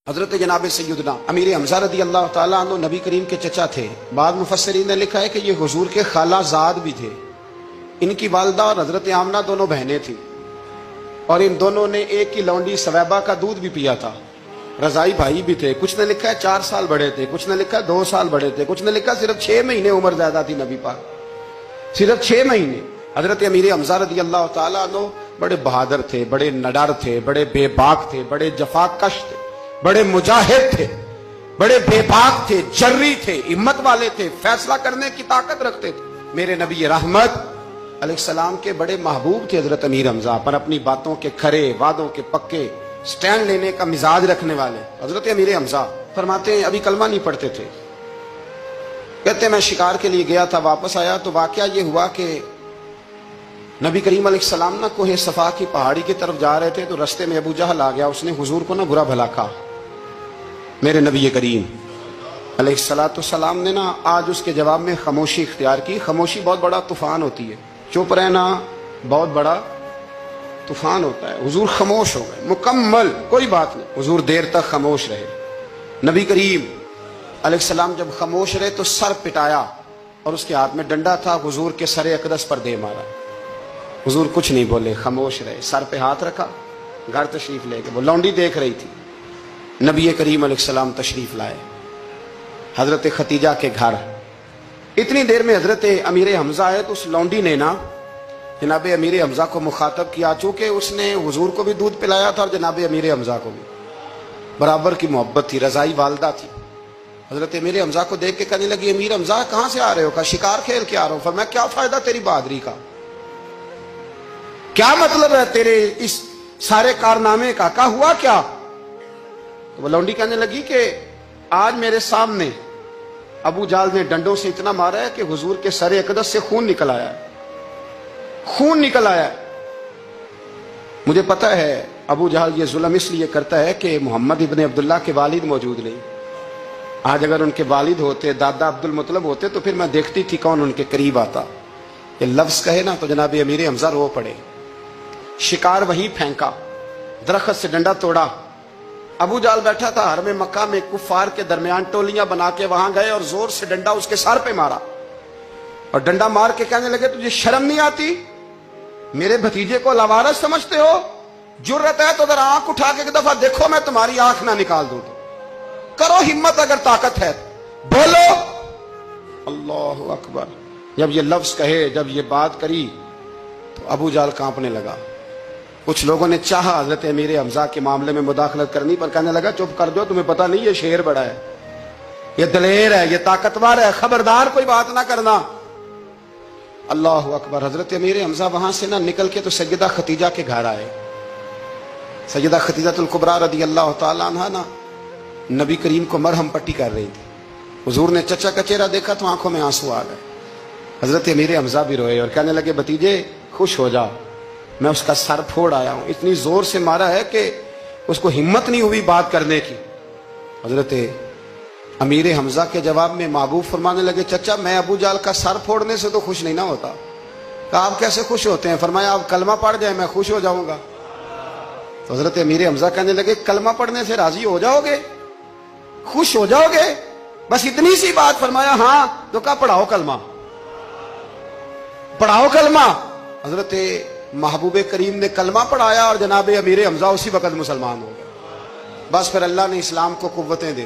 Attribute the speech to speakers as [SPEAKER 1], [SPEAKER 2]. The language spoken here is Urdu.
[SPEAKER 1] حضرت جناب سیدنا امیر حمزہ رضی اللہ تعالیٰ عنہ نبی کریم کے چچا تھے۔ بعض مفسرین نے لکھا ہے کہ یہ حضور کے خالہ زاد بھی تھے۔ ان کی والدہ اور حضرت آمنہ دونوں بہنیں تھیں، اور ان دونوں نے ایک ہی لونڈی سویبہ کا دودھ بھی پیا تھا۔ رضائی بھائی بھی تھے، کچھ نے لکھا ہے 4 سال بڑے تھے، کچھ نے لکھا ہے 2 سال بڑے تھے، کچھ نے لکھا صرف 6 مہینے عمر زیادہ تھی نبی پاک، صرف 6 مہینے۔ حضرت امیر حمزہ رضی اللہ تعالیٰ عنہ بڑے بہادر تھے، بڑے نڈر تھے، بڑے بے باک تھے، بڑے جفا کش تھے، بڑے مجاہد تھے، بڑے بے باک تھے، جری تھے، ہمت والے تھے، فیصلہ کرنے کی طاقت رکھتے تھے۔ میرے نبی رحمت علیہ السلام کے بڑے محبوب تھے حضرت امیر حمزہ، پر اپنی باتوں کے کھرے، وعدوں کے پکے، سٹینڈ لینے کا مزاج رکھنے والے حضرت امیر حمزہ فرماتے ہیں ابھی کلمہ نہیں پڑھتے تھے۔ کہتے ہیں میں شکار کے لیے گیا تھا، واپس آیا تو واقعہ یہ ہوا کہ نبی کریم علیہ السلام نہ کوہ صفا کی پہاڑی کی طرف جا رہے تھے تو رستے میں ابو جہل آ گیا، اس نے حضور کو نہ برا بھلا کہا۔ میرے نبی کریم علیہ السلام نے نا آج اس کے جواب میں خاموشی اختیار کی۔ خاموشی بہت بڑا طوفان ہوتی ہے، چپ رہنا بہت بڑا طوفان ہوتا ہے۔ حضور خاموش ہو گئے، مکمل کوئی بات نہیں، حضور دیر تک خاموش رہے۔ نبی کریم علیہ السلام جب خاموش رہے تو سر پٹایا، اور اس کے ہاتھ میں ڈنڈا تھا، حضور کے سر اقدس پر دے مارا۔ حضور کچھ نہیں بولے، خاموش رہے، سر پہ ہاتھ رکھا، گھر تشریف لے کے وہ لونڈی دیکھ رہی تھی۔ نبی کریم علیہ السلام تشریف لائے حضرت ختیجہ کے گھر۔ اتنی دیر میں حضرت امیر حمزہ آئے تو اس لونڈی نے نا جناب امیر حمزہ کو مخاطب کیا، چونکہ اس نے حضور کو بھی دودھ پلایا تھا اور جناب امیر حمزہ کو بھی برابر کی محبت تھی، رضائی والدہ تھی۔ حضرت امیر حمزہ کو دیکھ کے کہنے لگی امیر حمزہ کہاں سے آ رہے ہو؟ کہا شکار کھیل کے آ رہا ہوں۔ فرمایا کیا فائدہ تیری بہادری کا، کیا مطلب ہے تیرے اس سارے کارنامے کا، کہا ہوا کیا؟ تو وہ لونڈی کہنے لگی کہ آج میرے سامنے ابو جہل نے ڈنڈوں سے اتنا مارا ہے کہ حضور کے سر اقدس سے خون نکل آیا ہے، خون نکل آیا ہے۔ مجھے پتہ ہے ابو جہل یہ ظلم اس لیے کرتا ہے کہ محمد ابن عبداللہ کے والد موجود نہیں۔ آج اگر ان کے والد ہوتے، دادا عبد المطلب ہوتے تو پھر میں دیکھتی تھی کون ان کے قریب آتا۔ یہ لفظ کہے نا تو جناب امیر حمزہ رو پڑے۔ شکار وہیں پھینکا، درخت سے ڈنڈا توڑا۔ ابو جہل بیٹھا تھا حرم مکہ میں، کفار کے درمیان ٹولیاں بنا کے وہاں گئے اور زور سے ڈنڈا اس کے سر پہ مارا، اور ڈنڈا مار کے کہنے لگے تجھے شرم نہیں آتی؟ میرے بھتیجے کو لاوارث سمجھتے ہو؟ جرت ہے تو ذرا آنکھ اٹھا کے ایک دفعہ دیکھو، میں تمہاری آنکھ نہ نکال دوں تو کرو ہمت، اگر طاقت ہے بولو اللہ اکبر۔ جب یہ لفظ کہے، جب یہ بات کری تو ابو جہل کانپنے لگا۔ کچھ لوگوں نے چاہا حضرت امیر حمزہ کے معاملے میں مداخلت کرنی، پر کہنے لگا چپ کر دو، تمہیں پتہ نہیں یہ شیر بڑا ہے، یہ دلیر ہے، یہ طاقتور ہے، خبردار کوئی بات نہ کرنا۔ اللہ اکبر۔ حضرت امیر حمزہ وہاں سے نہ نکل کے تو سیدہ ختیجہ کے گھر آئے۔ سیدہ ختیجہ الکبریٰ رضی اللہ تعالیٰ عنہا نا نبی کریم کو مرہم پٹی کر رہی تھی۔ حضور نے چچا کا چہرہ دیکھا تو آنکھوں میں آنسو آ گئے۔ حضرت امیر حمزہ بھی روئے اور کہنے لگے بھتیجے خوش ہو جا، میں اس کا سر پھوڑ آیا ہوں۔ اتنی زور سے مارا ہے کہ اس کو ہمت نہیں ہوئی بات کرنے کی۔ حضرت امیر حمزہ کے جواب میں محبوب فرمانے لگے چچا میں ابو جہل کا سر پھوڑنے سے تو خوش نہیں نہ ہوتا۔ کہا آپ کیسے خوش ہوتے ہیں؟ فرمایا آپ کلمہ پڑھ جائیں میں خوش ہو جاؤں گا۔ تو حضرت امیر حمزہ کہنے لگے کلمہ پڑھنے سے راضی ہو جاؤ گے، خوش ہو جاؤ گے، بس اتنی سی بات؟ فرمایا ہاں۔ تو کہا پڑھاؤ کلمہ، پڑھاؤ کلمہ۔ حضرت محبوب کریم نے کلمہ پڑھایا اور جناب امیر حمزہ اسی وقت مسلمان ہو گئے۔ بس پھر اللہ نے اسلام کو قوتیں دے